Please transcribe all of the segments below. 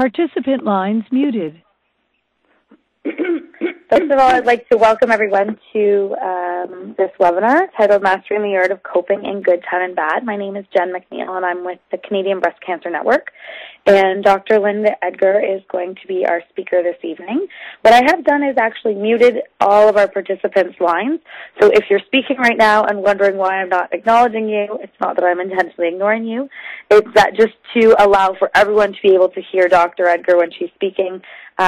Participant lines muted. First of all, I'd like to welcome everyone to this webinar titled Mastering the Art of Coping in Good Time and Bad. My name is Jen McNeil, and I'm with the Canadian Breast Cancer Network. And Dr. Linda Edgar is going to be our speaker this evening. What I have done is actually muted all of our participants' lines. So if you're speaking right now and wondering why I'm not acknowledging you, it's not that I'm intentionally ignoring you. It's that just to allow for everyone to be able to hear Dr. Edgar when she's speaking.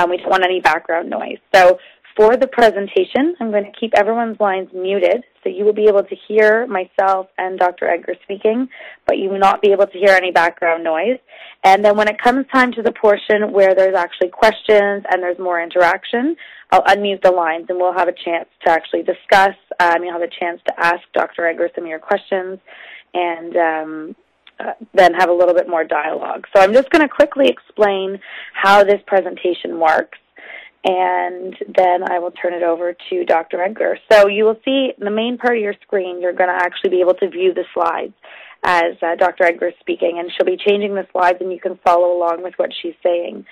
We don't want any background noise. So for the presentation, I'm going to keep everyone's lines muted, so you will be able to hear myself and Dr. Edgar speaking, but you will not be able to hear any background noise. And then when it comes time to the portion where there's actually questions and there's more interaction, I'll unmute the lines and we'll have a chance to actually discuss. You'll have a chance to ask Dr. Edgar some of your questions and then have a little bit more dialogue. So I'm just going to quickly explain how this presentation works, and then I will turn it over to Dr. Edgar. So you will see in the main part of your screen, you're going to actually be able to view the slides as Dr. Edgar is speaking, and she'll be changing the slides, and you can follow along with what she's saying.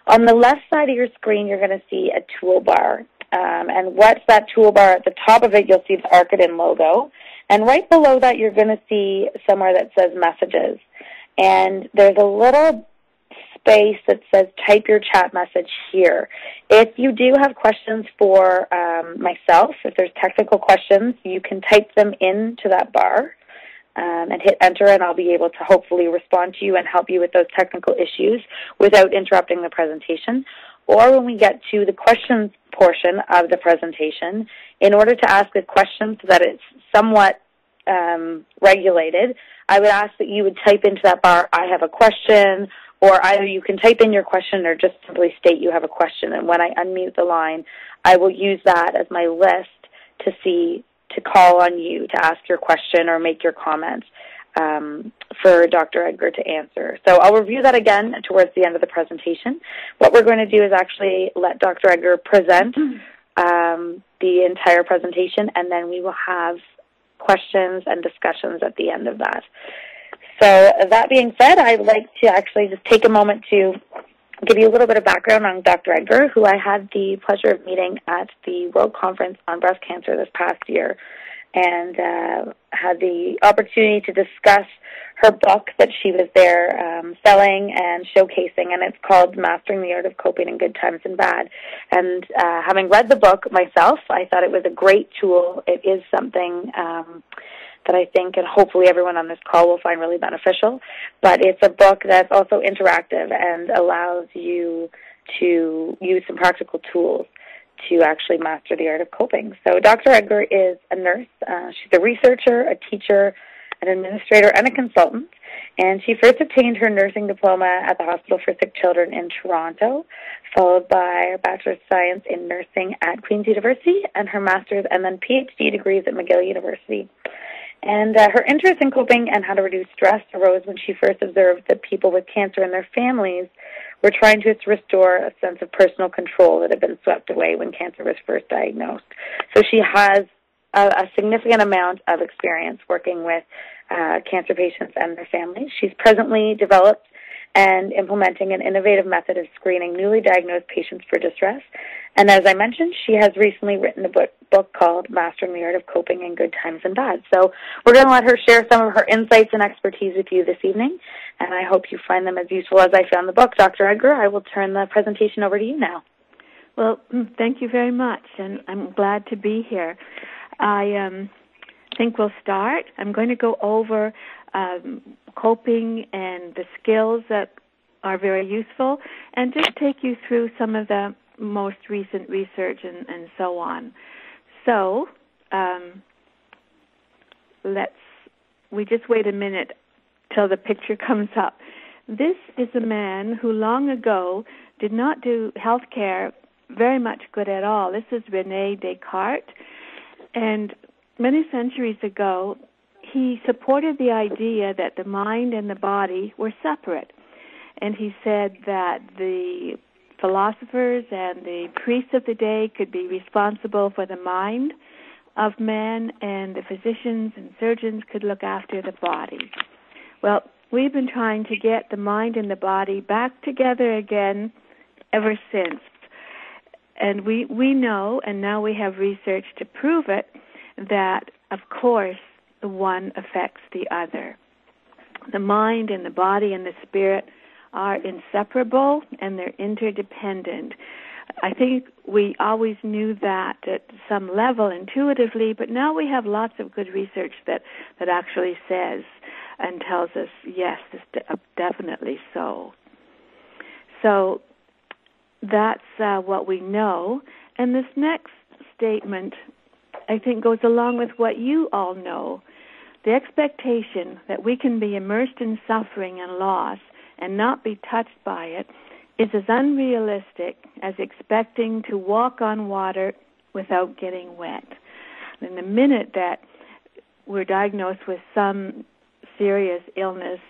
On the left side of your screen, you're going to see a toolbar, and what's that toolbar? At the top of it, you'll see the Arcadin logo, and right below that, you're going to see somewhere that says Messages, and there's a little space that says type your chat message here. If you do have questions for myself, if there's technical questions, you can type them into that bar and hit enter, and I'll be able to hopefully respond to you and help you with those technical issues without interrupting the presentation. Or when we get to the questions portion of the presentation, in order to ask a question so that it's somewhat regulated, I would ask that you would type into that bar, I have a question, or either you can type in your question or just simply state you have a question. And when I unmute the line, I will use that as my list to call on you to ask your question or make your comment for Dr. Edgar to answer. So I'll review that again towards the end of the presentation. What we're going to do is actually let Dr. Edgar present the entire presentation, and then we will have questions and discussions at the end of that. So that being said, I'd like to actually just take a moment to give you a little bit of background on Dr. Edgar, who I had the pleasure of meeting at the World Conference on Breast Cancer this past year, and had the opportunity to discuss her book that she was there selling and showcasing, and it's called Mastering the Art of Coping in Good Times and Bad. And having read the book myself, I thought it was a great tool. It is something that I think and hopefully everyone on this call will find really beneficial. But it's a book that's also interactive and allows you to use some practical tools to actually master the art of coping. So Dr. Edgar is a nurse. She's a researcher, a teacher, an administrator, and a consultant. And she first obtained her nursing diploma at the Hospital for Sick Children in Toronto, followed by a Bachelor of Science in Nursing at Queen's University, and her master's and then PhD degrees at McGill University. And her interest in coping and how to reduce stress arose when she first observed that people with cancer and their families were trying to restore a sense of personal control that had been swept away when cancer was first diagnosed. So she has a significant amount of experience working with cancer patients and their families. She's presently developed and implementing an innovative method of screening newly diagnosed patients for distress. And as I mentioned, she has recently written a book called Mastering the Art of Coping in Good Times and Bad. So we're going to let her share some of her insights and expertise with you this evening, and I hope you find them as useful as I found the book. Dr. Edgar, I will turn the presentation over to you now. Well, thank you very much, and I'm glad to be here. I think we'll start. I'm going to go over coping and the skills that are very useful, and just take you through some of the most recent research and so on. So we just wait a minute till the picture comes up. This is a man who long ago did not do healthcare very much good at all. This is René Descartes, and many centuries ago, he supported the idea that the mind and the body were separate. And he said that the philosophers and the priests of the day could be responsible for the mind of man, and the physicians and surgeons could look after the body. Well, we've been trying to get the mind and the body back together again ever since. And we know, and now we have research to prove it, that, of course, the one affects the other. The mind and the body and the spirit are inseparable, and they're interdependent. I think we always knew that at some level intuitively, but now we have lots of good research that actually says and tells us, yes, it's definitely so. So that's what we know. And this next statement, I think, goes along with what you all know. The expectation that we can be immersed in suffering and loss and not be touched by it is as unrealistic as expecting to walk on water without getting wet. And the minute that we're diagnosed with some serious illness,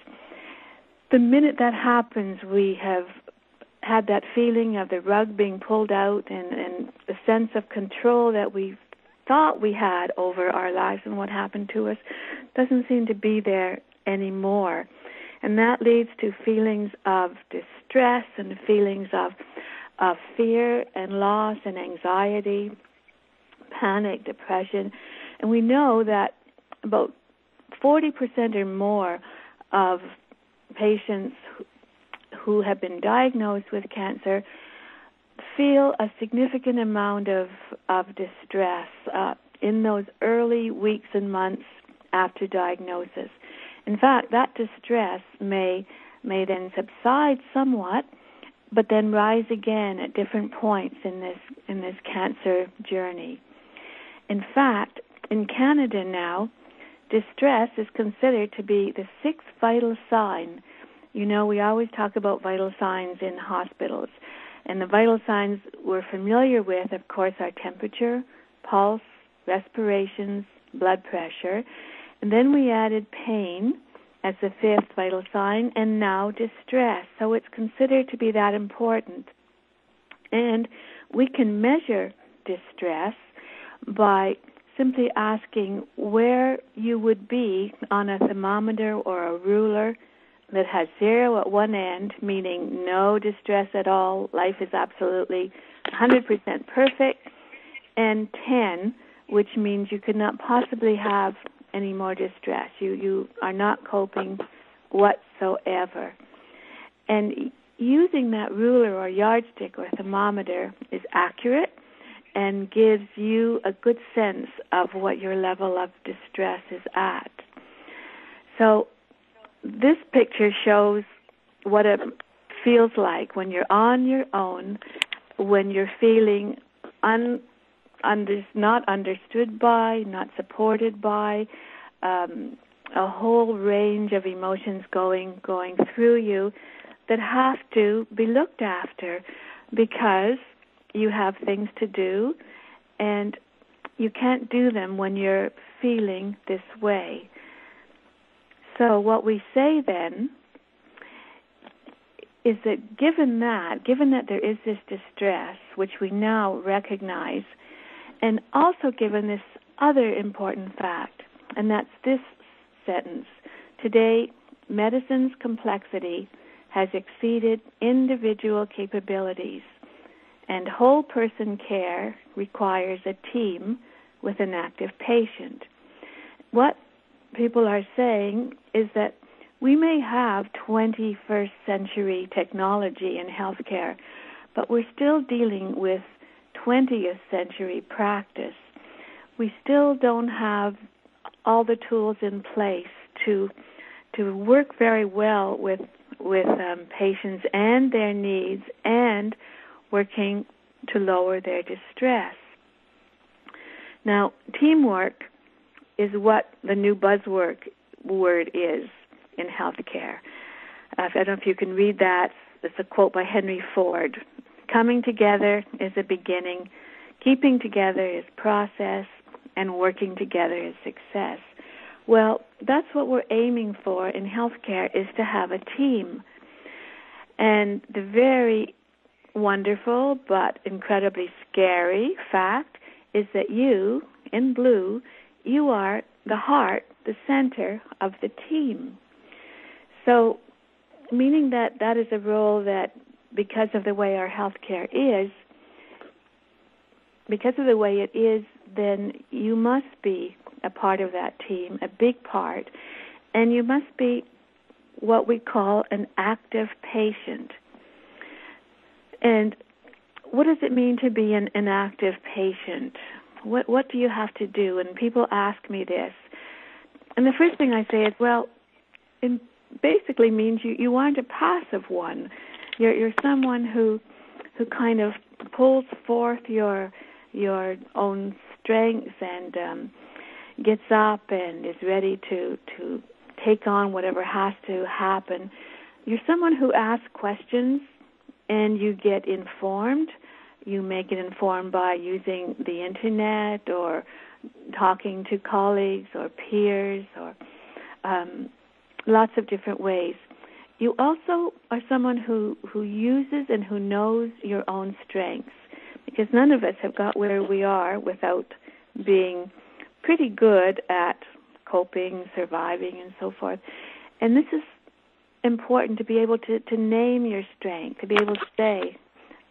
the minute that happens, we have had that feeling of the rug being pulled out and the sense of control that we thought we had over our lives and what happened to us doesn't seem to be there anymore. And that leads to feelings of distress and feelings of fear and loss and anxiety, panic, depression. And we know that about 40% or more of patients who have been diagnosed with cancer feel a significant amount of distress in those early weeks and months after diagnosis. In fact, that distress may then subside somewhat, but then rise again at different points in this cancer journey. In fact, in Canada now, distress is considered to be the sixth vital sign. You know, we always talk about vital signs in hospitals. And the vital signs we're familiar with, of course, are temperature, pulse, respirations, blood pressure. And then we added pain as the fifth vital sign, and now distress. So it's considered to be that important. And we can measure distress by simply asking where you would be on a thermometer or a ruler that has 0 at one end, meaning no distress at all, life is absolutely 100% perfect, and 10, which means you could not possibly have any more distress. You are not coping whatsoever. And using that ruler or yardstick or thermometer is accurate and gives you a good sense of what your level of distress is at. So this picture shows what it feels like when you're on your own, when you're feeling not understood by, not supported by, a whole range of emotions going through you that have to be looked after because you have things to do and you can't do them when you're feeling this way. So what we say then is that given that there is this distress, which we now recognize, and also given this other important fact, and that's this sentence, today medicine's complexity has exceeded individual capabilities, and whole person care requires a team with an active patient. What people are saying is that we may have 21st century technology in healthcare, but we're still dealing with 20th century practice. We still don't have all the tools in place to work very well with patients and their needs and working to lower their distress. Now, teamwork is what the new buzzword is in healthcare. I don't know if you can read that. It's a quote by Henry Ford. Coming together is a beginning, keeping together is process, and working together is success. Well, that's what we're aiming for in healthcare, is to have a team. And the very wonderful but incredibly scary fact is that you, in blue, you are the heart, the center of the team. So, meaning that that is a role that, because of the way our healthcare is, because of the way it is, then you must be a part of that team, a big part, and you must be what we call an active patient. And what does it mean to be an active patient? What do you have to do? And people ask me this. And the first thing I say is, well, it basically means you aren't a passive one. You're someone who kind of pulls forth your own strengths and gets up and is ready to take on whatever has to happen. You're someone who asks questions and you get informed. You may get informed by using the internet or talking to colleagues or peers or lots of different ways. You also are someone who uses and who knows your own strengths, because none of us have got where we are without being pretty good at coping, surviving, and so forth. And this is important, to be able to name your strength, to be able to say,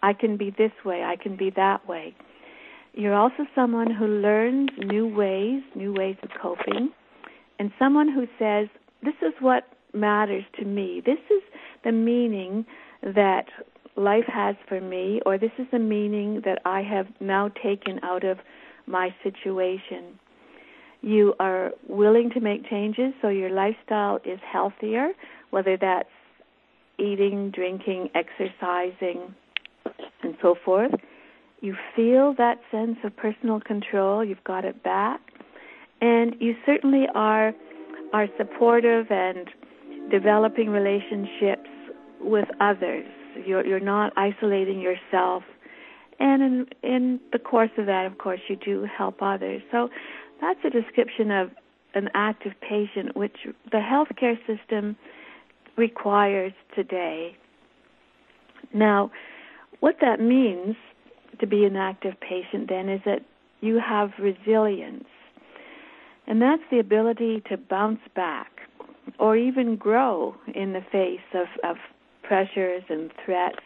I can be this way, I can be that way. You're also someone who learns new ways of coping, and someone who says, this is what matters to me. This is the meaning that life has for me, or this is the meaning that I have now taken out of my situation. You are willing to make changes so your lifestyle is healthier, whether that's eating, drinking, exercising, and so forth. You feel that sense of personal control. You've got it back. And you certainly are supportive and developing relationships with others. You're not isolating yourself. And in the course of that, of course, you do help others. So that's a description of an active patient, which the healthcare system requires today. Now, what that means to be an active patient then is that you have resilience. And that's the ability to bounce back or even grow in the face of pressures and threats,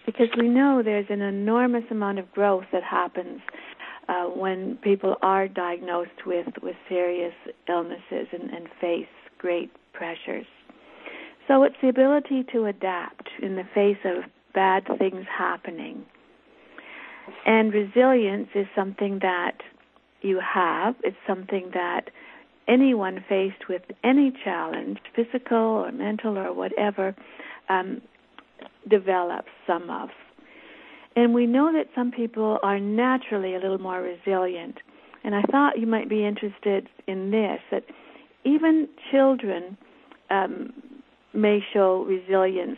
because we know there's an enormous amount of growth that happens when people are diagnosed with serious illnesses and face great pressures. So it's the ability to adapt in the face of bad things happening. And resilience is something that you have. It's something that anyone faced with any challenge, physical or mental or whatever, develops some of. And we know that some people are naturally a little more resilient. And I thought you might be interested in this, that even children may show resilience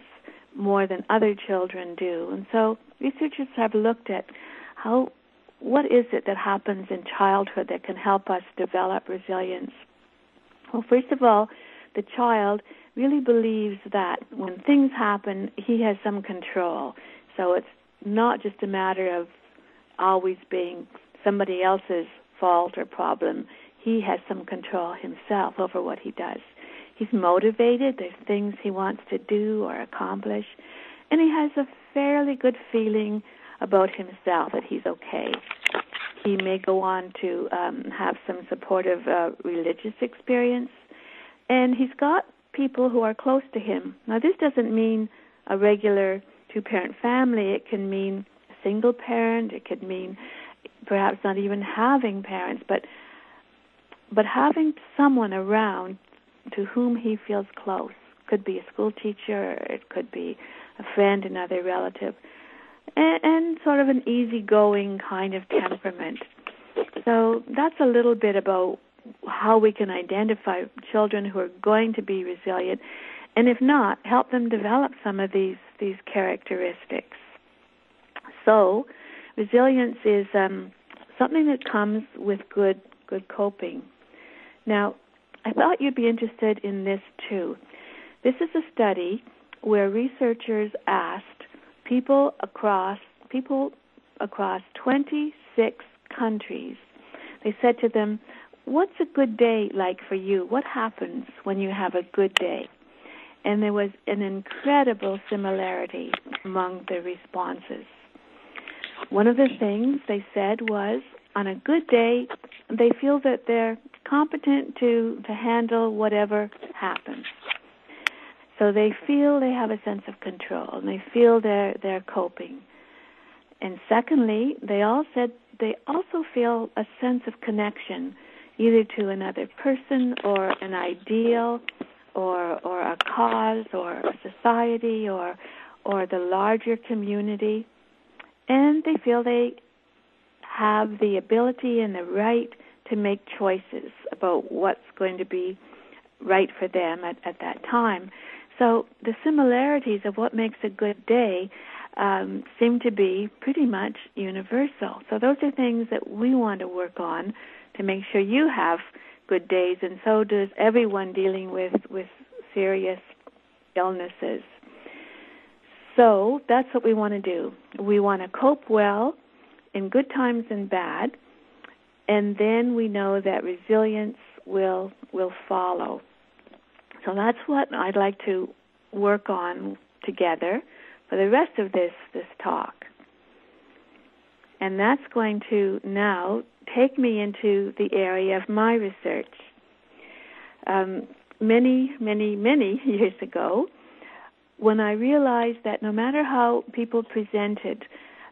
more than other children do. And so researchers have looked at what is it that happens in childhood that can help us develop resilience. Well, first of all, the child really believes that when things happen, he has some control. So it's not just a matter of always being somebody else's fault or problem. He has some control himself over what he does. He's motivated. There's things he wants to do or accomplish. And he has a fairly good feeling about himself, that he's okay. He may go on to have some supportive religious experience. And he's got people who are close to him. Now, this doesn't mean a regular two-parent family. It can mean a single parent. It could mean perhaps not even having parents, but having someone around to whom he feels close. Could be a school teacher, it could be a friend, another relative, and sort of an easygoing kind of temperament. So that's a little bit about how we can identify children who are going to be resilient, and if not, help them develop some of these characteristics. So resilience is something that comes with good coping. Now, I thought you'd be interested in this too. This is a study where researchers asked people across 26 countries. They said to them, what's a good day like for you? What happens when you have a good day? And there was an incredible similarity among the responses. One of the things they said was, on a good day, they feel that they're competent to handle whatever happens. So they feel they have a sense of control, and they feel they're coping. And secondly, they all said they also feel a sense of connection, either to another person or an ideal or a cause or a society or the larger community. And they feel they have the ability and the right to make choices about what's going to be right for them at that time. So the similarities of what makes a good day seem to be pretty much universal. So those are things that we want to work on to make sure you have good days, and so does everyone dealing with serious illnesses. So that's what we want to do. We want to cope well in good times and bad, and then we know that resilience will follow. So that's what I'd like to work on together for the rest of this talk. And that's going to now take me into the area of my research. Many, many, many years ago, when I realized that no matter how people presented,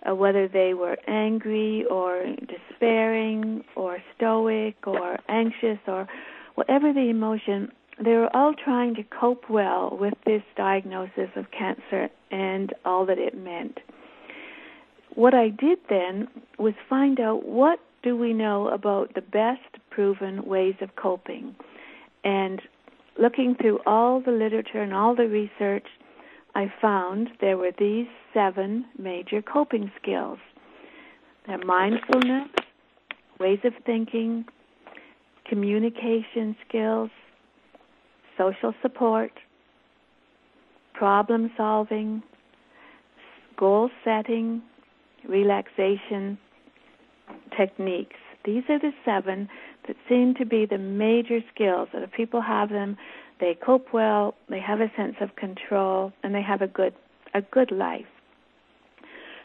whether they were angry or despairing or stoic or anxious or whatever the emotion, they were all trying to cope well with this diagnosis of cancer and all that it meant. What I did then was find out, what do we know about the best proven ways of coping? And looking through all the literature and all the research, I found there were these 7 major coping skills. They're mindfulness, ways of thinking, communication skills, social support, problem solving, goal setting, relaxation, techniques. These are the 7 that seem to be the major skills that if people have them, they cope well, they have a sense of control, and they have a good life.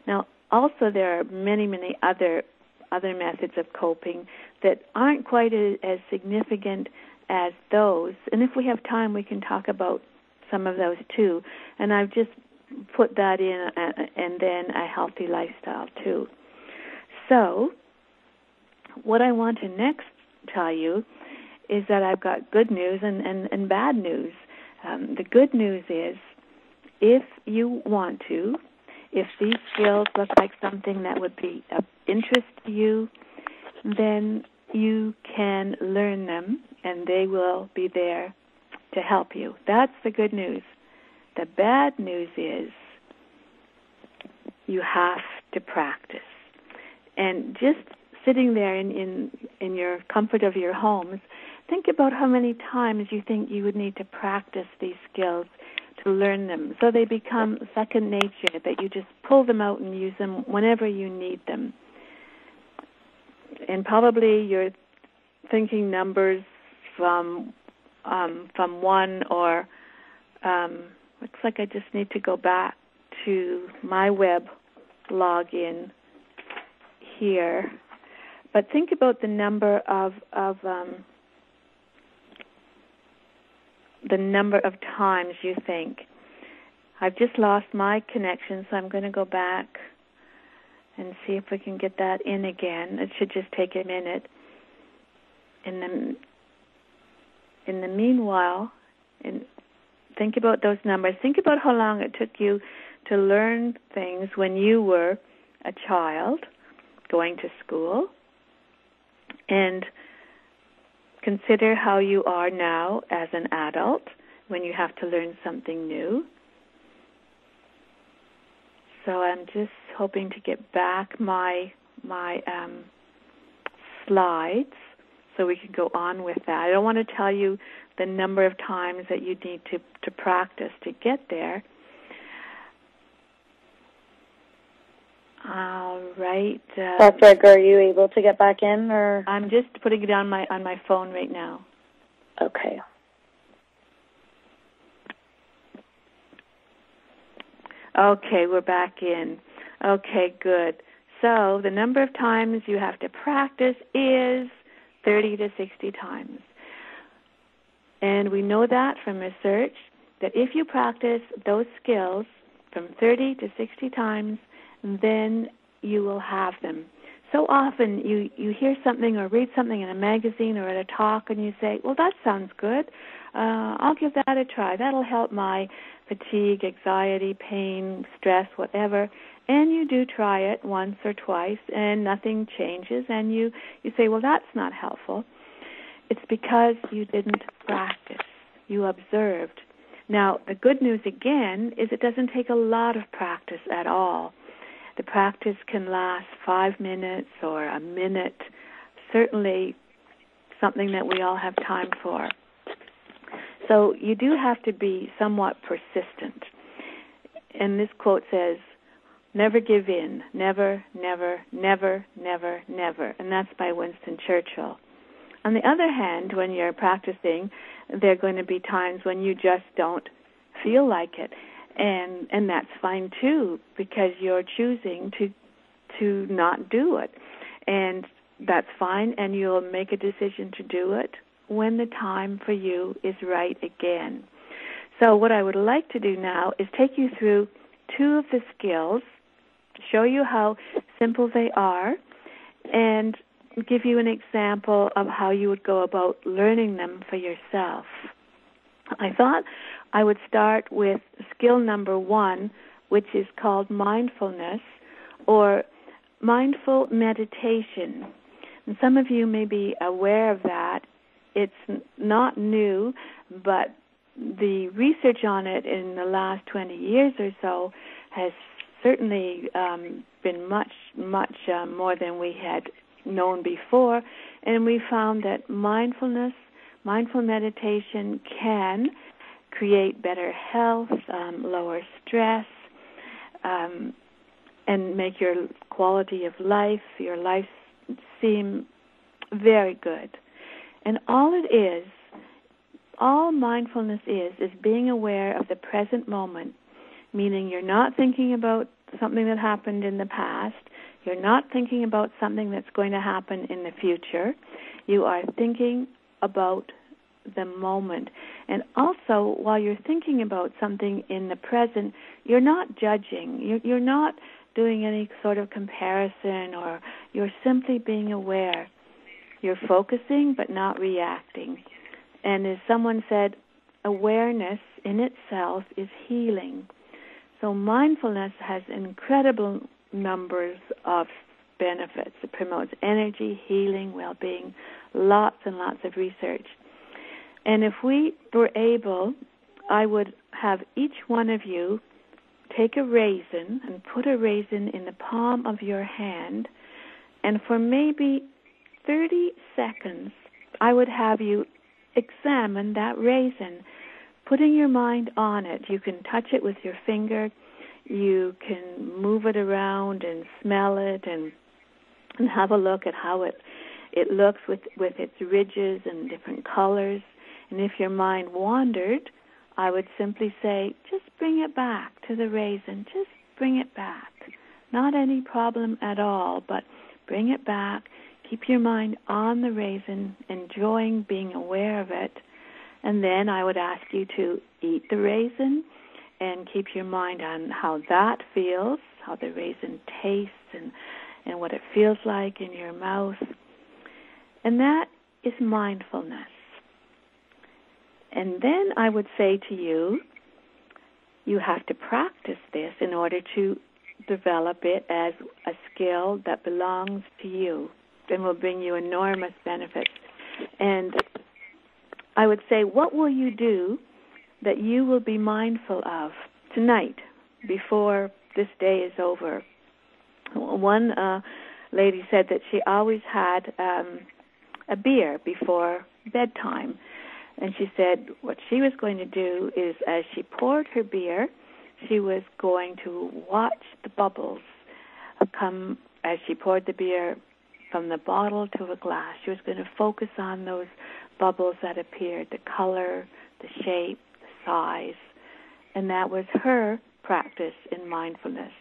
Now, also there are many, many other methods of coping that aren't quite as significant as those. And if we have time, we can talk about some of those too. And I've just put that in, and then a healthy lifestyle too. So what I want to next tell you is that I've got good news and bad news. The good news is, if you want to, if these skills look like something that would be of interest to you, then you can learn them, and they will be there to help you. That's the good news. The bad news is you have to practice. And just sitting there in your comfort of your homes, think about how many times you think you would need to practice these skills to learn them, so they become second nature, that you just pull them out and use them whenever you need them. And probably you're thinking numbers from 1 or looks like I just need to go back to my web login here. But think about the number of times you think. I've just lost my connection, so I'm going to go back and see if we can get that in again. It should just take a minute. In the meanwhile, think about those numbers. Think about how long it took you to learn things when you were a child going to school, and consider how you are now as an adult when you have to learn something new. So I'm just hoping to get back my slides so we can go on with that. I don't want to tell you the number of times that you need to practice to get there. All right. Patrick, are you able to get back in, or? I'm just putting it on my phone right now. Okay. Okay, we're back in. Okay, good. So the number of times you have to practice is 30 to 60 times. And we know that from research, that if you practice those skills from 30 to 60 times, then you will have them. So often you hear something or read something in a magazine or at a talk and you say, well, that sounds good. I'll give that a try. That'll help my fatigue, anxiety, pain, stress, whatever. And you do try it once or twice and nothing changes and you say, well, that's not helpful. It's because you didn't practice. You observed. Now, the good news again is it doesn't take a lot of practice at all. The practice can last 5 minutes or a minute, certainly something that we all have time for. So you do have to be somewhat persistent. And this quote says, never give in, never, never, never, never, never. And that's by Winston Churchill. On the other hand, when you're practicing, there are going to be times when you just don't feel like it. And that's fine too, because you're choosing to not do it. And that's fine, and you'll make a decision to do it when the time for you is right again. So what I would like to do now is take you through 2 of the skills, show you how simple they are, and give you an example of how you would go about learning them for yourself. I thought I would start with skill number 1, which is called mindfulness or mindful meditation. And some of you may be aware of that. It's not new, but the research on it in the last 20 years or so has certainly been much more than we had known before. And we found that mindful meditation can create better health, lower stress, and make your quality of life, your life seem very good. And all mindfulness is being aware of the present moment, meaning you're not thinking about something that happened in the past, you're not thinking about something that's going to happen in the future, you are thinking about the moment. And also, while you're thinking about something in the present, you're not judging. You're not doing any sort of comparison, or you're simply being aware. You're focusing but not reacting. And as someone said, awareness in itself is healing. So mindfulness has incredible numbers of benefits. It promotes energy, healing, well-being, lots and lots of research. And if we were able, I would have each one of you take a raisin and put a raisin in the palm of your hand, and for maybe 30 seconds, I would have you examine that raisin, putting your mind on it. You can touch it with your finger, you can move it around and smell it and have a look at how it looks with its ridges and different colors. And if your mind wandered, I would simply say, just bring it back to the raisin. Just bring it back. Not any problem at all, but bring it back. Keep your mind on the raisin, enjoying being aware of it. And then I would ask you to eat the raisin and keep your mind on how that feels, how the raisin tastes and what it feels like in your mouth. And that is mindfulness. And then I would say to you, you have to practice this in order to develop it as a skill that belongs to you and will bring you enormous benefits. And I would say, what will you do that you will be mindful of tonight before this day is over? One lady said that she always had a beer before bedtime. And she said what she was going to do is, as she poured her beer, she was going to watch the bubbles come as she poured the beer from the bottle to a glass. She was going to focus on those bubbles that appeared, the color, the shape, the size. And that was her practice in mindfulness.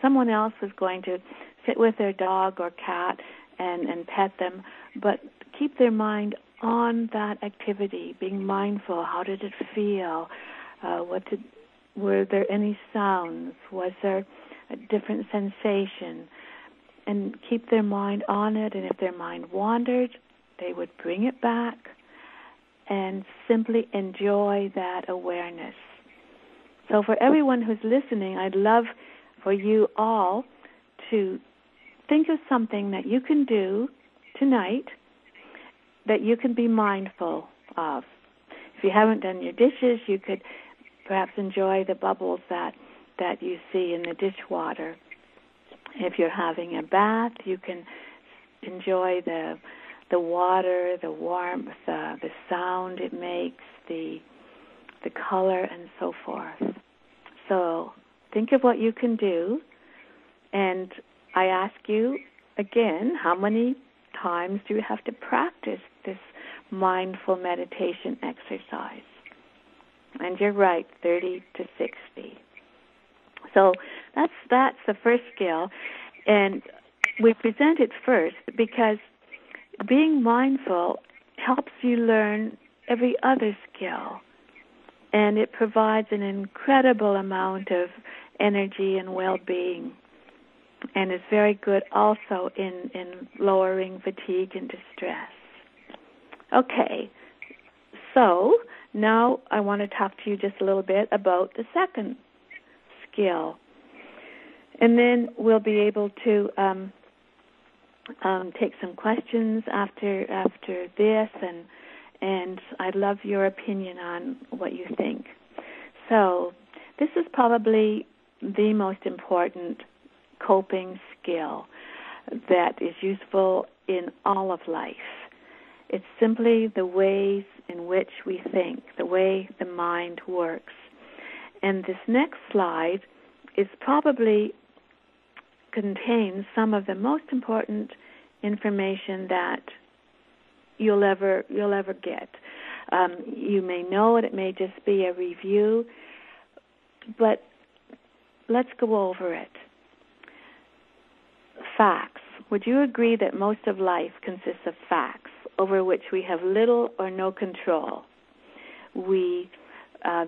Someone else was going to sit with their dog or cat and pet them, but keep their mind on that activity, being mindful. How did it feel? Were there any sounds? Was there a different sensation? And keep their mind on it, and if their mind wandered, they would bring it back and simply enjoy that awareness. So for everyone who's listening, I'd love for you all to think of something that you can do tonight that you can be mindful of. If you haven't done your dishes, you could perhaps enjoy the bubbles that you see in the dishwater. If you're having a bath, you can enjoy the water, the warmth, the sound it makes, the color, and so forth. So think of what you can do, and I ask you again, how many times do you have to practice this mindful meditation exercise? And you're right, 30 to 60. So that's the first skill, and we present it first because being mindful helps you learn every other skill, and it provides an incredible amount of energy and well-being, and is very good also in lowering fatigue and distress. Okay, so now I want to talk to you just a little bit about the second skill, and then we'll be able to take some questions after this, and I'd love your opinion on what you think. So this is probably the most important coping skill that is useful in all of life. It's simply the ways in which we think, the way the mind works. And this next slide is probably contains some of the most important information that you'll ever get. You may know it. It may just be a review, but let's go over it. Facts. Would you agree that most of life consists of facts over which we have little or no control? We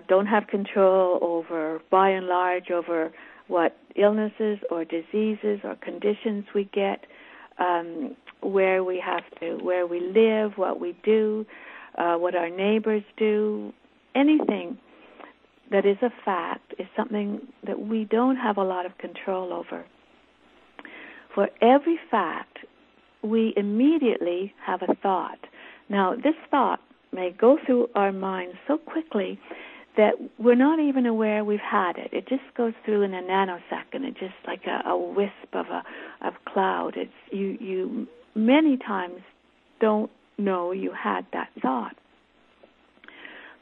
don't have control over, by and large, over what illnesses or diseases or conditions we get, where we live, what we do, what our neighbors do. Anything that is a fact is something that we don't have a lot of control over. For every fact, we immediately have a thought. Now, this thought may go through our minds so quickly that we're not even aware we've had it. It just goes through in a nanosecond. It's just like a wisp of cloud. It's you many times don't know you had that thought.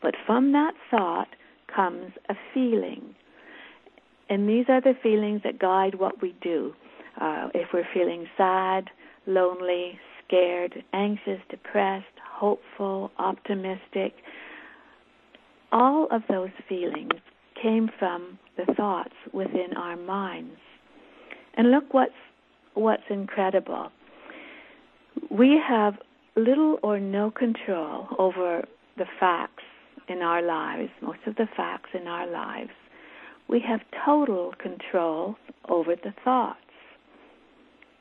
But from that thought comes a feeling. And these are the feelings that guide what we do. If we're feeling sad, lonely, scared, anxious, depressed, hopeful, optimistic, all of those feelings came from the thoughts within our minds. And look what's incredible. We have little or no control over the facts in our lives, most of the facts in our lives. We have total control over the thoughts.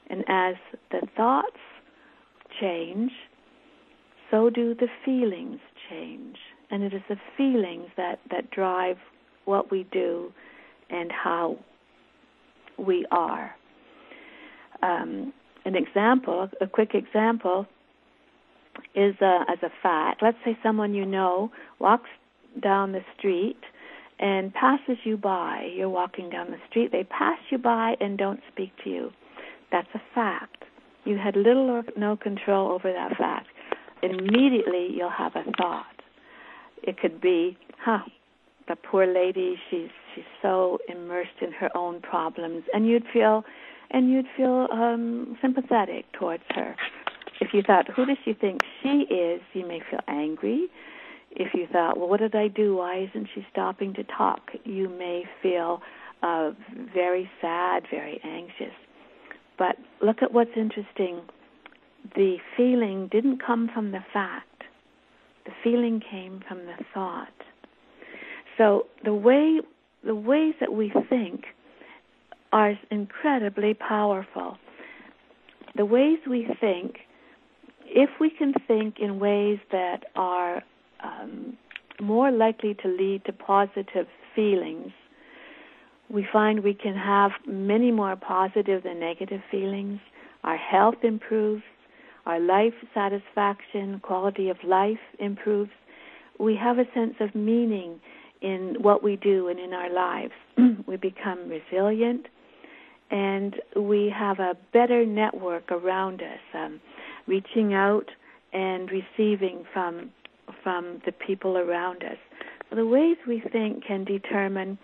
And as the thoughts change, so do the feelings change. And it is the feelings that drive what we do and how we are. A quick example is as a fact. Let's say someone you know walks down the street and passes you by. You're walking down the street. They pass you by and don't speak to you. That's a fact. You had little or no control over that fact. Immediately you'll have a thought. It could be, the poor lady, she's so immersed in her own problems, and you'd feel sympathetic towards her. If you thought, who does she think she is? You may feel angry. if you thought, well, what did I do? Why isn't she stopping to talk? You may feel very sad, very anxious. But look at what's interesting. The feeling didn't come from the fact. The feeling came from the thought. So the ways that we think are incredibly powerful. The ways we think, if we can think in ways that are more likely to lead to positive feelings, we find we can have many more positive than negative feelings. Our health improves. Our life satisfaction, quality of life improves. We have a sense of meaning in what we do and in our lives. We become resilient, and we have a better network around us, reaching out and receiving from the people around us. So the ways we think can determine,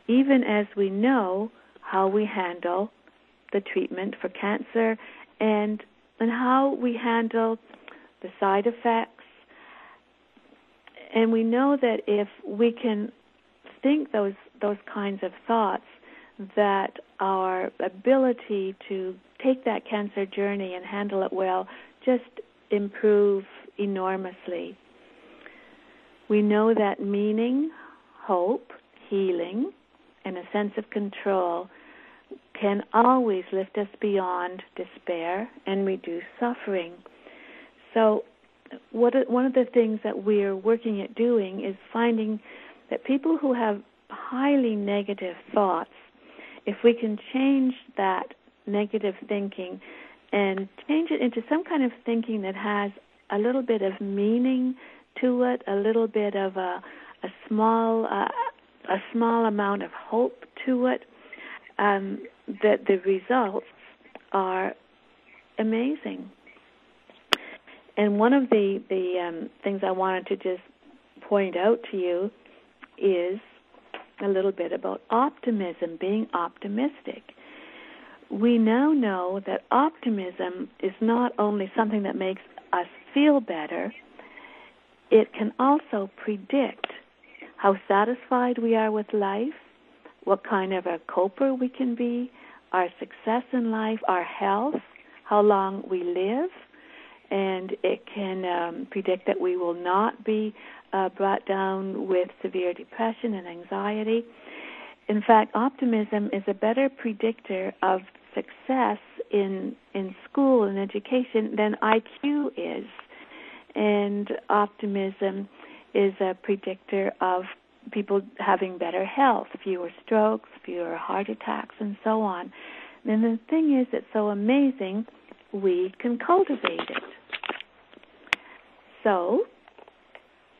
even as we know, how we handle the treatment for cancer and how we handle the side effects. And we know that if we can think those kinds of thoughts, that our ability to take that cancer journey and handle it well just improve enormously. We know that meaning, hope, healing, and a sense of control can always lift us beyond despair and reduce suffering. So one of the things that we're working at doing is finding that people who have highly negative thoughts, if we can change that negative thinking and change it into some kind of thinking that has a little bit of meaning to it, a little bit of a small amount of hope to it, that the results are amazing. And one of the things I wanted to just point out to you is a little bit about optimism, being optimistic. We now know that optimism is not only something that makes us feel better, it can also predict how satisfied we are with life, what kind of a coper we can be, our success in life, our health, how long we live, and it can predict that we will not be brought down with severe depression and anxiety. In fact, optimism is a better predictor of success in school and education than IQ is. And optimism is a predictor of people having better health, fewer strokes, fewer heart attacks, and so on. And the thing is, it's so amazing, we can cultivate it. So,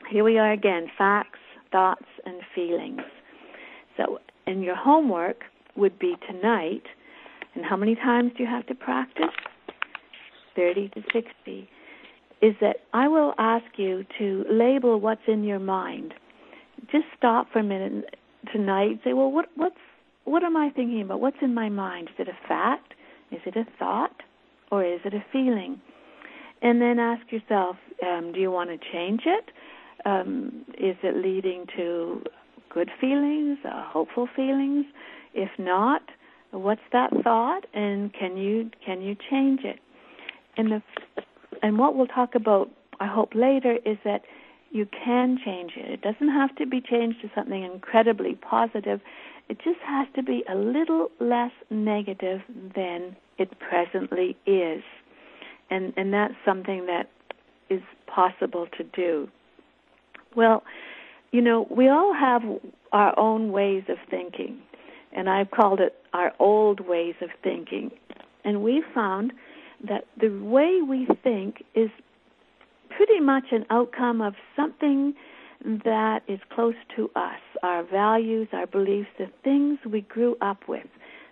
here we are again, facts, thoughts, and feelings. So, and your homework would be tonight, and how many times do you have to practice? 30 to 60. Is that I will ask you to label what's in your mind. Just stop for a minute tonight and say, well, what am I thinking about? What's in my mind? Is it a fact? Is it a thought? Or is it a feeling? And then ask yourself, do you want to change it? Is it leading to good feelings, hopeful feelings? If not, what's that thought? And can you change it? And what we'll talk about, I hope, later is that you can change it. It doesn't have to be changed to something incredibly positive. It just has to be a little less negative than it presently is. And that's something that is possible to do. Well, you know, we all have our own ways of thinking, and I've called it our old ways of thinking. And we found that the way we think is pretty much an outcome of something that is close to us, our values, our beliefs, the things we grew up with,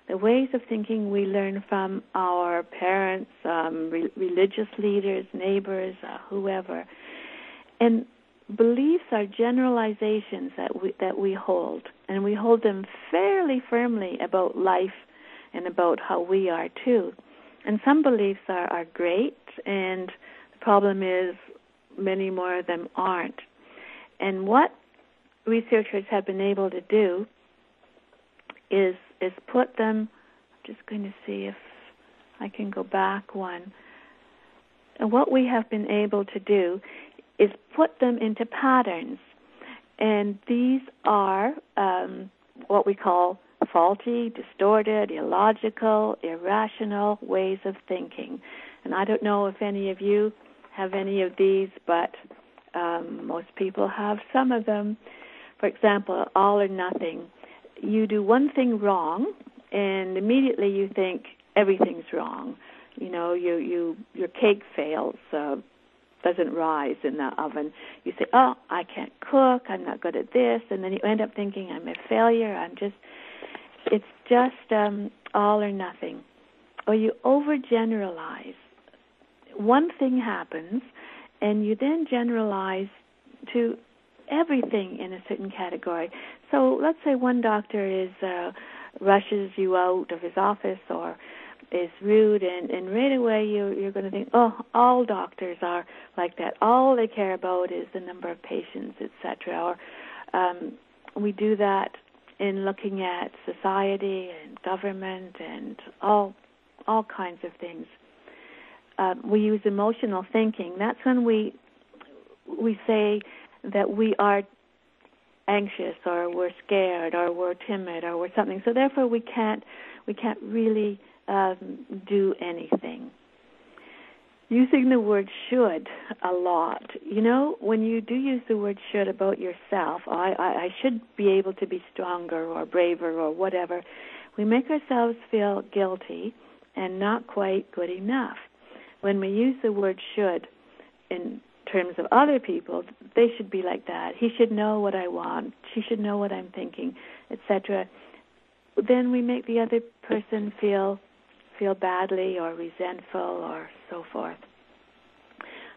the ways of thinking we learn from our parents, religious leaders, neighbors, whoever. And beliefs are generalizations that we hold, and we hold them fairly firmly about life and about how we are too. And some beliefs are great, and the problem is many more of them aren't. And what researchers have been able to do is put them, I'm just going to see if I can go back one. And what we have been able to do is put them into patterns. And these are what we call faulty, distorted, illogical, irrational ways of thinking. And I don't know if any of you have any of these, but most people have some of them. For example, all or nothing. You do one thing wrong, and immediately you think everything's wrong. You know, your cake fails, doesn't rise in the oven. You say, oh, I can't cook, I'm not good at this, and then you end up thinking I'm a failure, it's just all or nothing. Or you overgeneralize. One thing happens, and you then generalize to everything in a certain category. So let's say one doctor rushes you out of his office or is rude, and right away you're going to think, oh, all doctors are like that. All they care about is the number of patients, etc. Or we do that in looking at society and government and all kinds of things. We use emotional thinking. That's when we say that we are anxious or we're scared or we're timid or we're something. So therefore we can't really do anything. Using the word should a lot. You know, when you do use the word should about yourself, I should be able to be stronger or braver or whatever, we make ourselves feel guilty and not quite good enough. When we use the word should in terms of other people, they should be like that. He should know what I want. She should know what I'm thinking, etc. Then we make the other person feel badly or resentful or so forth.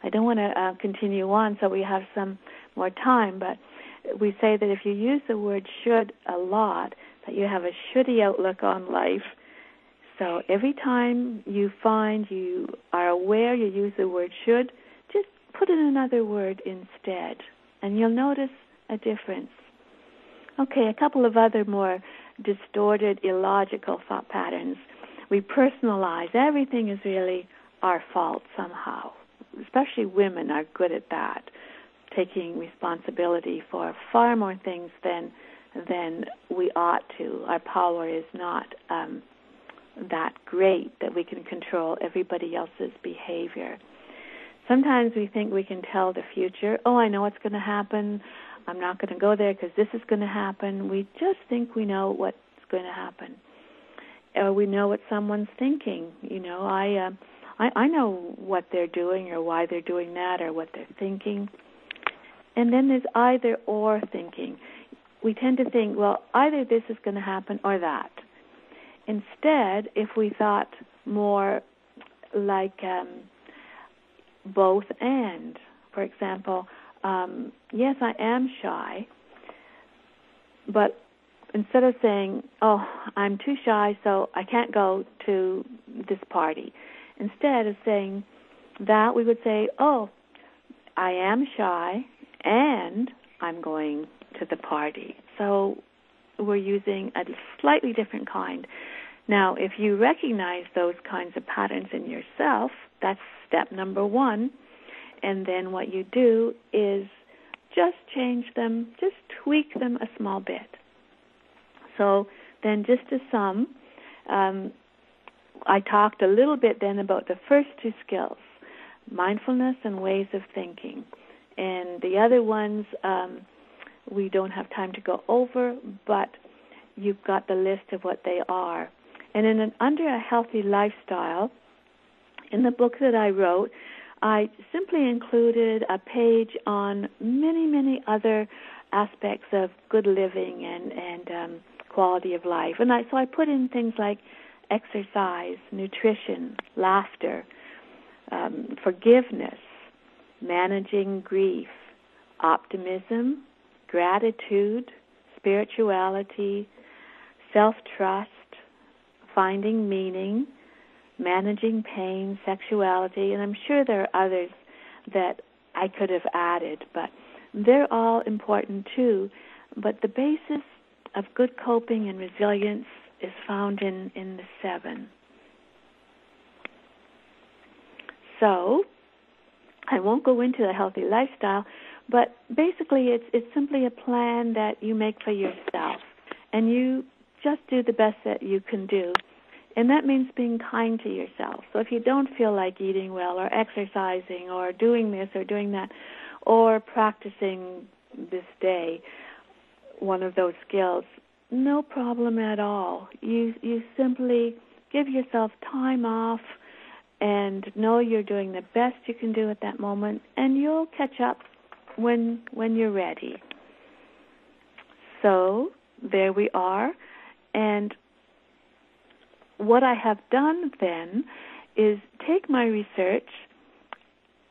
I don't want to continue on so we have some more time, but we say that if you use the word should a lot, that you have a shouldy outlook on life. So every time you find you are aware you use the word should, just put in another word instead, and you'll notice a difference. Okay, a couple of other more distorted, illogical thought patterns. We personalize. Everything is really our fault somehow. Especially women are good at that, taking responsibility for far more things than we ought to. Our power is not that great that we can control everybody else's behavior. Sometimes we think we can tell the future. Oh, I know what's going to happen. I'm not going to go there because this is going to happen. We just think we know what's going to happen. Or we know what someone's thinking. You know, I know what they're doing or why they're doing that or what they're thinking. And then there's either or thinking. We tend to think, well, either this is going to happen or that. Instead, if we thought more like both and, for example, yes, I am shy, but instead of saying, oh, I'm too shy, so I can't go to this party, instead of saying that, we would say, oh, I am shy and I'm going to the party. So we're using a slightly different kind. Now, if you recognize those kinds of patterns in yourself, that's step number one. And then what you do is just change them, just tweak them a small bit. So then just to sum, I talked a little bit then about the first two skills, mindfulness and ways of thinking. And the other ones we don't have time to go over, but you've got the list of what they are. And under a healthy lifestyle, in the book that I wrote, I simply included a page on many, many other aspects of good living and quality of life. And so I put in things like exercise, nutrition, laughter, forgiveness, managing grief, optimism, gratitude, spirituality, self-trust, finding meaning, managing pain, sexuality, and I'm sure there are others that I could have added, but they're all important too, but the basis of good coping and resilience is found in the 7. So, I won't go into a healthy lifestyle, but basically it's simply a plan that you make for yourself, and you just do the best that you can do. And that means being kind to yourself. So if you don't feel like eating well or exercising or doing this or doing that or practicing this day, one of those skills, no problem at all. You simply give yourself time off and know you're doing the best you can do at that moment, and you'll catch up when you're ready. So there we are. And what I have done then is take my research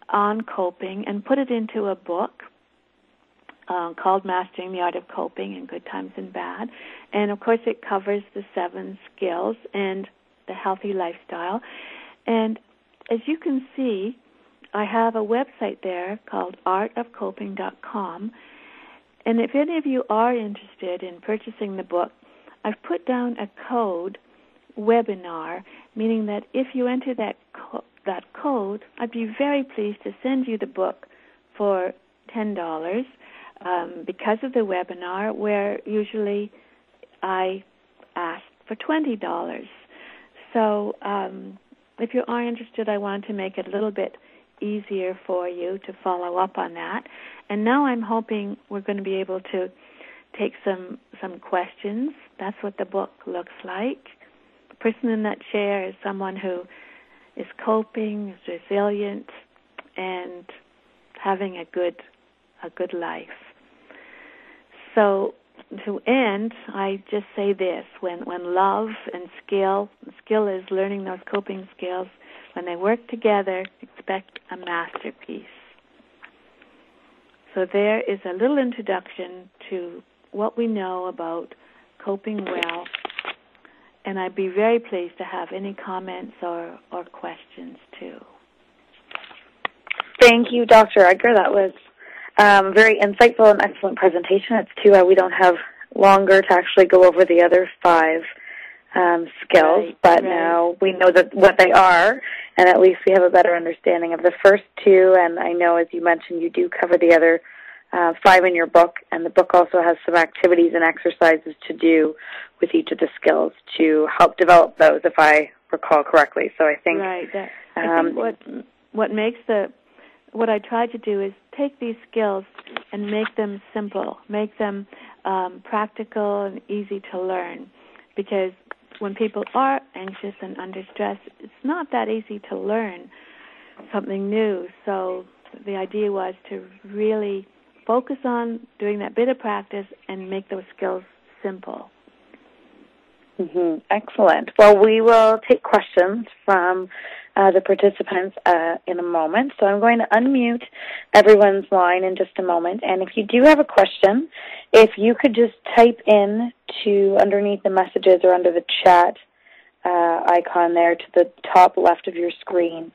on coping and put it into a book called Mastering the Art of Coping in Good Times and Bad. And, of course, it covers the 7 skills and the healthy lifestyle. And as you can see, I have a website there called artofcoping.com. And if any of you are interested in purchasing the book, I've put down a code, webinar, meaning that if you enter that code, I'd be very pleased to send you the book for $10 because of the webinar, where usually I ask for $20. So if you are interested, I want to make it a little bit easier for you to follow up on that. And now I'm hoping we're going to be able to take some questions. That's what the book looks like. The person in that chair is someone who is coping, is resilient, and having a good life. So to end, I just say this: when love and skill is learning those coping skills, when they work together, expect a masterpiece. So there is a little introduction to what we know about coping well, and I'd be very pleased to have any comments or questions too. Thank you, Dr. Edgar. That was very insightful and excellent presentation. It's too bad we don't have longer to actually go over the other 5 skills, but now we know that what they are, and at least we have a better understanding of the first 2, and I know, as you mentioned, you do cover the other 5 in your book, and the book also has some activities and exercises to do with each of the skills to help develop those, if I recall correctly. So I think... Right. I think what I try to do is take these skills and make them simple, make them practical and easy to learn, because when people are anxious and under stress, it's not that easy to learn something new. So the idea was to really focus on doing that bit of practice and make those skills simple. Mm-hmm. Excellent. Well, we will take questions from the participants in a moment. So I'm going to unmute everyone's line in just a moment. And if you do have a question, if you could just type in to underneath the messages or under the chat icon there to the top left of your screen,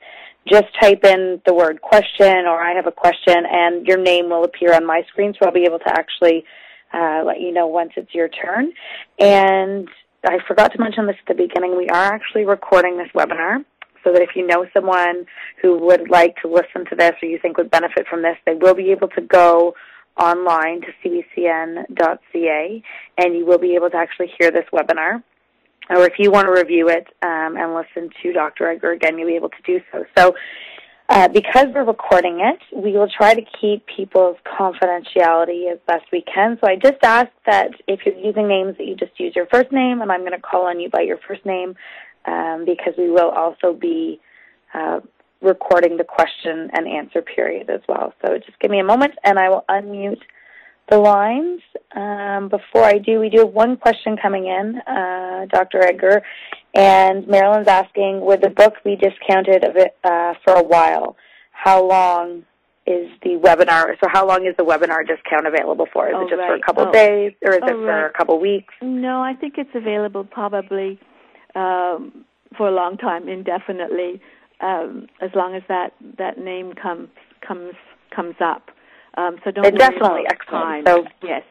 just type in the word question or I have a question, and your name will appear on my screen, so I'll be able to actually let you know once it's your turn. And I forgot to mention this at the beginning. We are actually recording this webinar, so that if you know someone who would like to listen to this or you think would benefit from this, they will be able to go online to cbcn.ca, and you will be able to actually hear this webinar. Or if you want to review it and listen to Dr. Edgar again, you'll be able to do so. So because we're recording it, we will try to keep people's confidentiality as best we can. So I just ask that if you're using names, that you just use your first name, and I'm going to call on you by your first name because we will also be recording the question and answer period as well. So just give me a moment, and I will unmute the lines. Before I do, we do have one question coming in, Dr. Edgar, and Marilyn's asking, would the book be discounted for a while? How long is the webinar, so how long is the webinar discount available for? Is it just for a couple of days, or is it for a couple of weeks? No, I think it's available probably for a long time, indefinitely, as long as that name comes up. So don't definitely, excellent. So yes,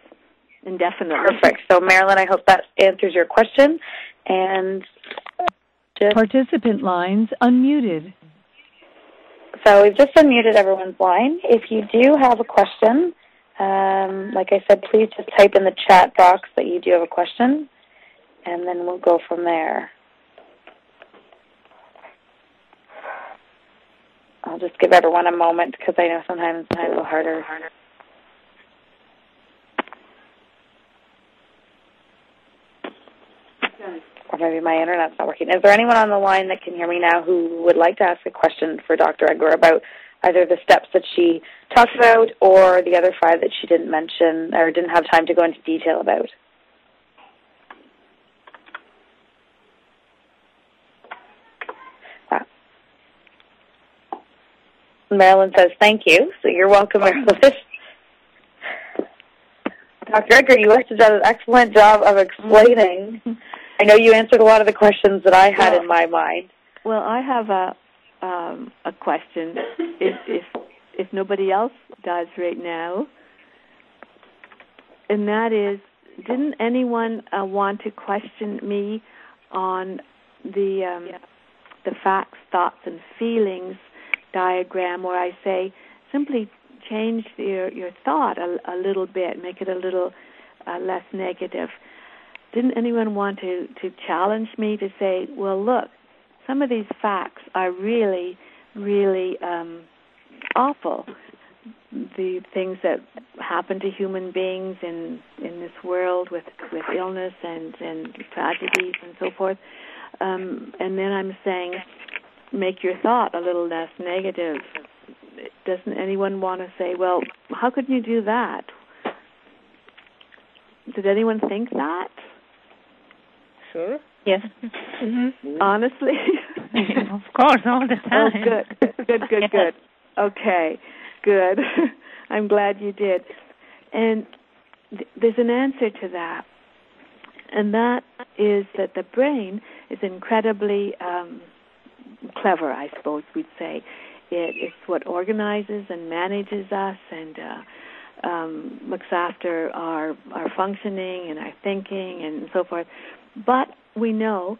indefinitely. Perfect. So Marilyn, I hope that answers your question. And participant lines unmuted. So we've just unmuted everyone's line. If you do have a question, like I said, please just type in the chat box that you do have a question, and then we'll go from there. I'll just give everyone a moment because I know sometimes it's a little harder. Or maybe my internet's not working. Is there anyone on the line that can hear me now who would like to ask a question for Dr. Edgar about either the steps that she talked about or the other 5 that she didn't mention or didn't have time to go into detail about? Marilyn says, thank you. So you're welcome, Marilyn. Dr. Edgar, you must have done an excellent job of explaining. I know you answered a lot of the questions that I had in my mind. Well, I have a question. If nobody else does right now, and that is, didn't anyone want to question me on the facts, thoughts, and feelings diagram, where I say simply change your thought a little bit, make it a little less negative? Didn't anyone want to challenge me to say, well, look, some of these facts are really, really awful. The things that happen to human beings in this world with illness and tragedies and so forth. And then I'm saying, make your thought a little less negative. Doesn't anyone want to say, well, how could you do that? Did anyone think that? Sure. Yes. Mm-hmm. Honestly? Of course, all the time. Oh, good. Okay, good. I'm glad you did. And there's an answer to that, and that is that the brain is incredibly clever, I suppose we'd say. It's what organizes and manages us and looks after our functioning and our thinking and so forth. But we know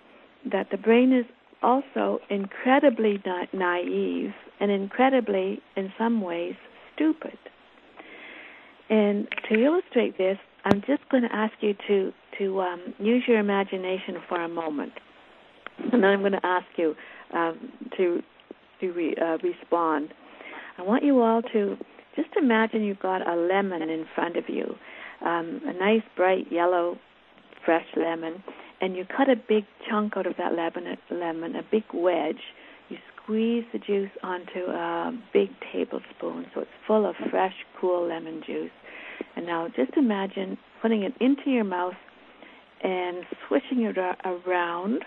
that the brain is also incredibly naive and incredibly, in some ways, stupid. And to illustrate this, I'm just going to ask you to use your imagination for a moment. And then I'm going to ask you to respond. I want you all to just imagine you've got a lemon in front of you, a nice, bright, yellow, fresh lemon, and you cut a big chunk out of that lemon, a big wedge. You squeeze the juice onto a big tablespoon, so it's full of fresh, cool lemon juice. And now just imagine putting it into your mouth and swishing it around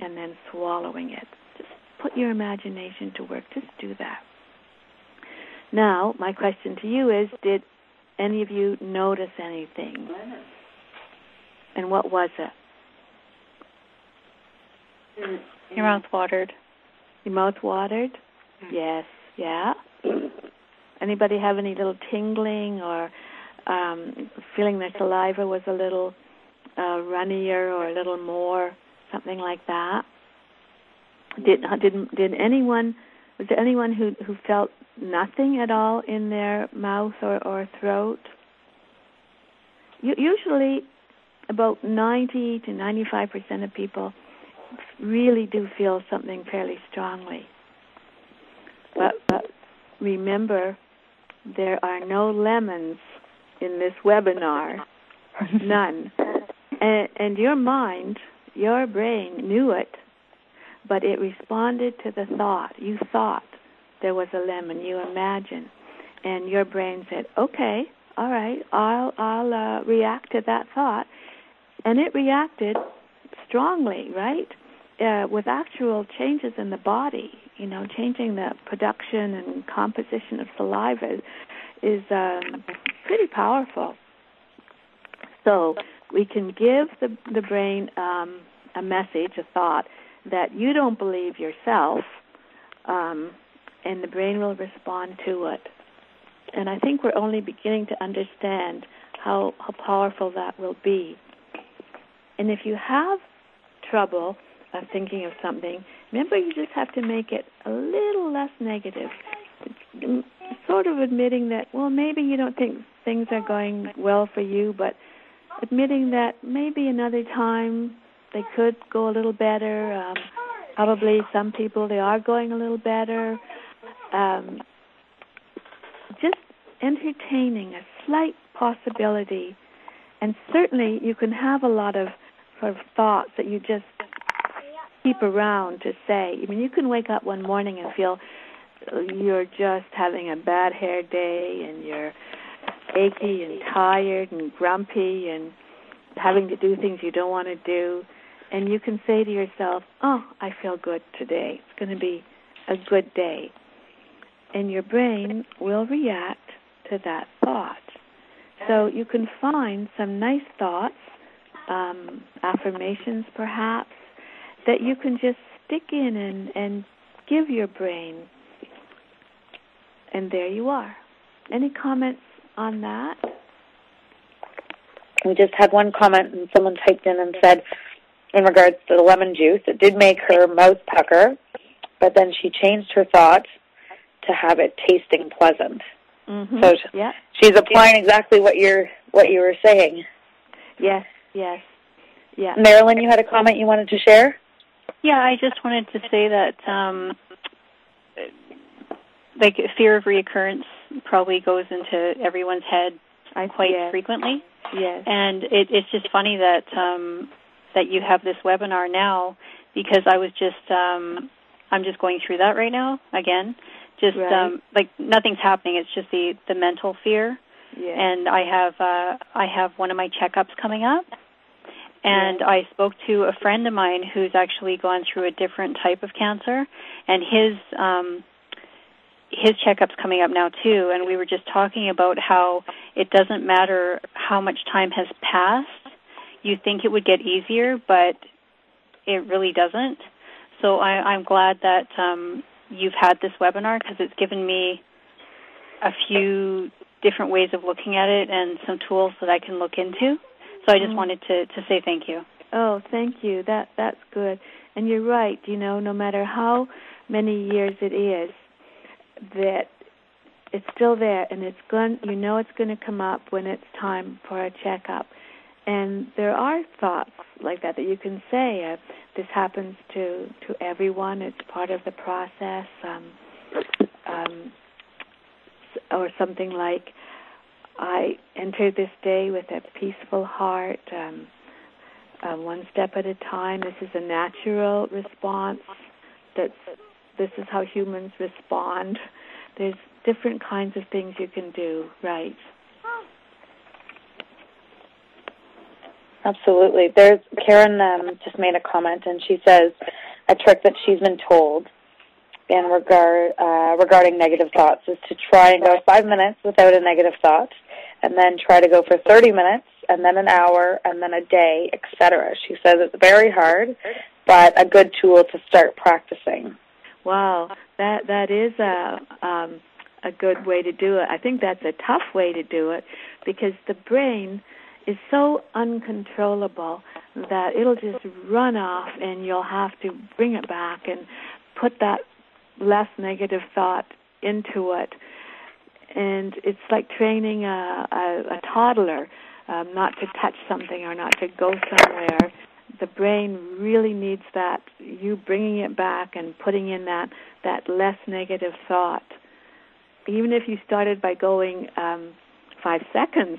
and then swallowing it. Just put your imagination to work. Just do that. Now, my question to you is, did any of you notice anything? And what was it? Your mouth watered. Your mouth watered? Mm-hmm. Yes. Yeah? Anybody have any little tingling or feeling their saliva was a little runnier or a little more, something like that? Did anyone, was there anyone who felt nothing at all in their mouth or throat? Usually about 90 to 95% of people really do feel something fairly strongly. But remember, there are no lemons in this webinar, none. And your mind, your brain knew it, but it responded to the thought. You thought there was a lemon, you imagined, and your brain said, okay, all right, I'll react to that thought. And it reacted strongly, right? With actual changes in the body, changing the production and composition of saliva is pretty powerful. So we can give the brain a message, a thought, that you don't believe yourself, and the brain will respond to it. And I think we're only beginning to understand how powerful that will be. And if you have trouble thinking of something, remember you just have to make it a little less negative. Sort of admitting that, well, maybe you don't think things are going well for you, but admitting that maybe another time they could go a little better. Probably some people, they are going a little better. Just entertaining a slight possibility. And certainly you can have a lot of sort of thoughts that you just keep around to say. I mean, you can wake up one morning and feel you're just having a bad hair day and you're achy and tired and grumpy and having to do things you don't want to do. And you can say to yourself, oh, I feel good today. It's going to be a good day. And your brain will react to that thought. So you can find some nice thoughts, affirmations perhaps, that you can just stick in and give your brain. And there you are. Any comments on that? We just had one comment, and someone typed in and said, in regards to the lemon juice, it did make her mouth pucker, but then she changed her thought to have it tasting pleasant. Mm-hmm. So she's applying exactly what you were saying. Yes. Marilyn, you had a comment you wanted to share? Yeah, I just wanted to say that like fear of reoccurrence probably goes into everyone's head quite frequently. Yes. And it's just funny that that you have this webinar now, because I was just I'm just going through that right now again. Just like nothing's happening. It's just the mental fear. Yes. And I have one of my checkups coming up. And I spoke to a friend of mine who's actually gone through a different type of cancer, and his checkup's coming up now too. And we were just talking about how it doesn't matter how much time has passed. You think it would get easier, but it really doesn't. So I'm glad that you've had this webinar, because it's given me a few different ways of looking at it and some tools that I can look into. So I just wanted to say thank you. Oh, thank you. That's good. And you're right, no matter how many years it is, that it's still there, and it's going to come up when it's time for a checkup. And there are thoughts like that you can say, this happens to everyone, it's part of the process, or something like, I enter this day with a peaceful heart, one step at a time. This is a natural response. This is how humans respond. There's different kinds of things you can do, right? Absolutely. Karen just made a comment, and she says a trick that she's been told in regarding negative thoughts is to try and go 5 minutes without a negative thought, and then try to go for 30 minutes, and then an hour, and then a day, etc. She says it's very hard, but a good tool to start practicing. Wow, that is a good way to do it. I think that's a tough way to do it, because the brain is so uncontrollable that it'll just run off, and you'll have to bring it back and put that less negative thought into it. And it's like training a toddler not to touch something or not to go somewhere. The brain really needs that, you bringing it back and putting in that less negative thought. Even if you started by going 5 seconds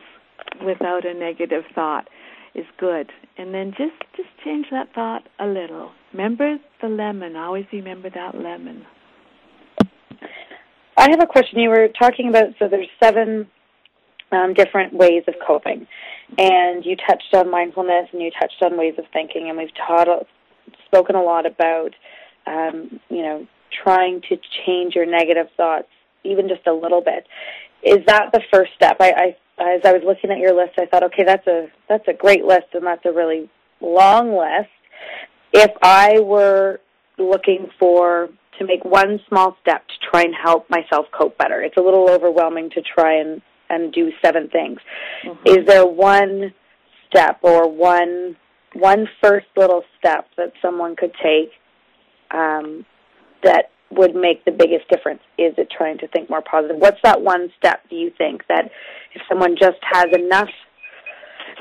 without a negative thought is good. And then just change that thought a little. Remember the lemon. Always remember that lemon. I have a question. You were talking about, so there's 7 different ways of coping. And you touched on mindfulness, and you touched on ways of thinking, and we've spoken a lot about, trying to change your negative thoughts, even just a little bit. Is that the first step? As I was looking at your list, I thought, okay, that's a great list, and that's a really long list. If I were looking to make one small step to try and help myself cope better. It's a little overwhelming to try and do 7 things. Mm-hmm. Is there one step or one first little step that someone could take that would make the biggest difference? Is it trying to think more positive? What's that one step, do you think, that if someone just has enough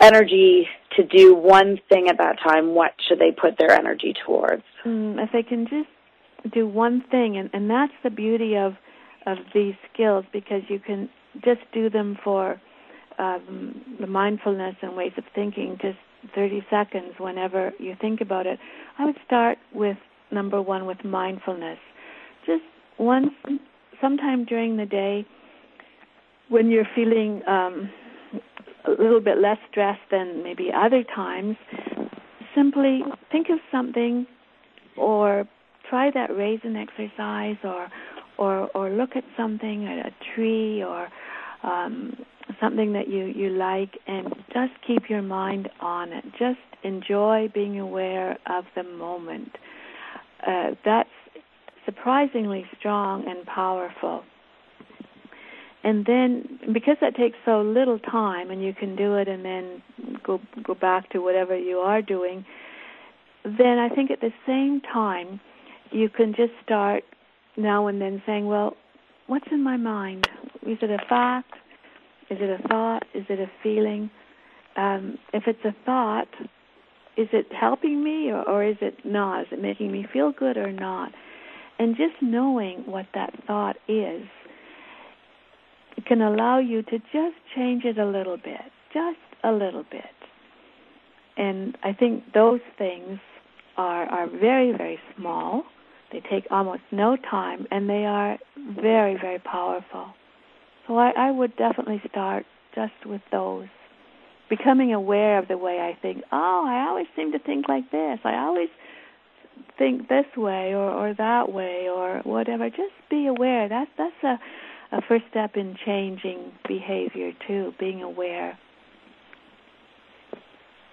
energy to do one thing at that time, what should they put their energy towards? If they can just do one thing, and that's the beauty of these skills, because you can just do them for the mindfulness and ways of thinking, just 30 seconds whenever you think about it. I would start with number 1 with mindfulness. Just once, sometime during the day, when you're feeling a little bit less stressed than maybe other times, simply think of something, or try that raisin exercise, or look at something, a tree, or something that you like, and just keep your mind on it. Just enjoy being aware of the moment. That's surprisingly strong and powerful. And then, because that takes so little time, and you can do it and then go back to whatever you are doing, then I think at the same time you can just start now and then saying, well, what's in my mind? Is it a fact? Is it a thought? Is it a feeling? If it's a thought, is it helping me or is it not? Is it making me feel good or not? And just knowing what that thought is can allow you to just change it a little bit, just a little bit. And I think those things are very, very small. They take almost no time, and they are very, very powerful. So I would definitely start just with those. Becoming aware of the way I think. Oh, I always seem to think like this. I always think this way or that way or whatever. Just be aware. That's a first step in changing behavior too, being aware.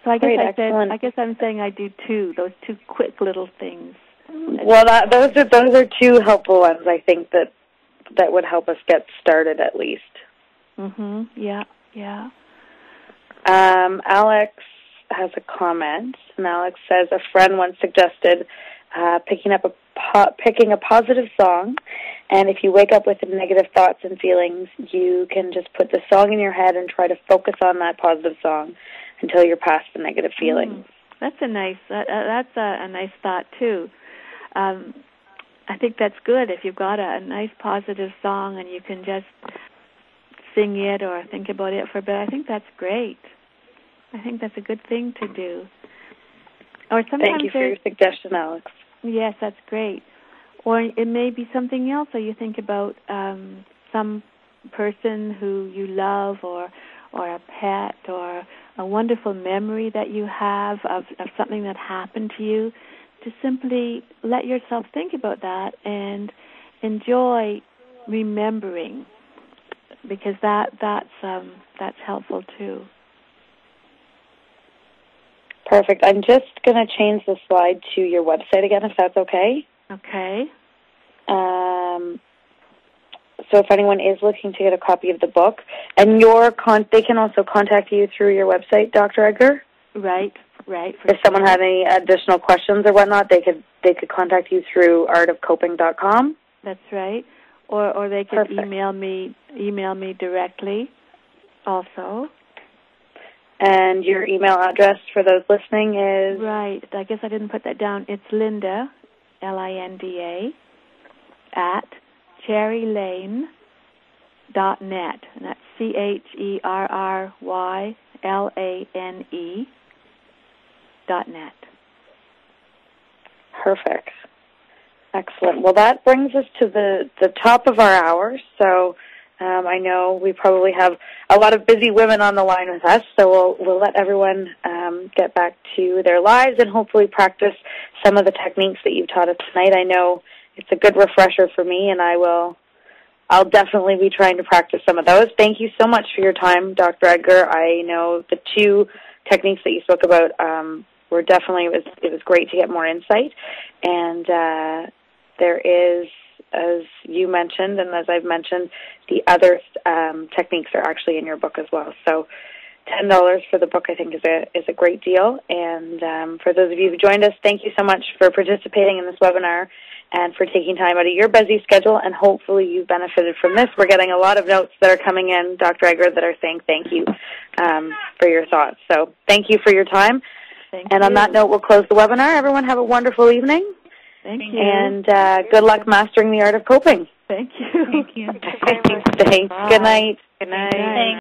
So I guess I'm saying I do those two quick little things. Well, those are 2 helpful ones, I think, that would help us get started at least. Mhm. Yeah. Alex has a comment, and Alex says a friend once suggested picking a positive song, and if you wake up with negative thoughts and feelings, you can just put the song in your head and try to focus on that positive song until you're past the negative feelings. That's a nice thought too. I think that's good if you've got a nice positive song and you can just sing it or think about it for a bit. I think that's great. I think that's a good thing to do. Or sometimes Thank you for your suggestion, Alex. Yes, that's great. Or it may be something else, or you think about some person who you love, or a pet, or a wonderful memory that you have of something that happened to you. To simply let yourself think about that and enjoy remembering, because that's helpful too. Perfect. I'm just going to change the slide to your website again, if that's okay. Okay. So if anyone is looking to get a copy of the book, and they can also contact you through your website, Dr. Edgar? Right. If someone had any additional questions or whatnot, they could contact you through artofcoping.com. That's right. Or they could email me directly also. And your email address for those listening is? Right. I guess I didn't put that down. It's Linda, Linda, at cherrylane.net. And that's CHERRYLANE.net. Perfect. Excellent. Well, that brings us to the top of our hour. So I know we probably have a lot of busy women on the line with us, so we'll let everyone get back to their lives and hopefully practice some of the techniques that you've taught us tonight. I know it's a good refresher for me, and I'll definitely be trying to practice some of those. Thank you so much for your time, Dr. Edgar. I know the 2 techniques that you spoke about were definitely, it was great to get more insight. And there is as you mentioned, and as I've mentioned, the other techniques are actually in your book as well. So $10 for the book, I think, is a great deal. And for those of you who joined us, thank you so much for participating in this webinar and for taking time out of your busy schedule, and hopefully you benefited from this. We're getting a lot of notes that are coming in, Dr. Egger, that are saying thank you for your thoughts. So thank you for your time. And on that note, we'll close the webinar. Everyone have a wonderful evening. Thank you. And good luck mastering the art of coping. Thank you. Thank you. Thanks. Good night. Good night.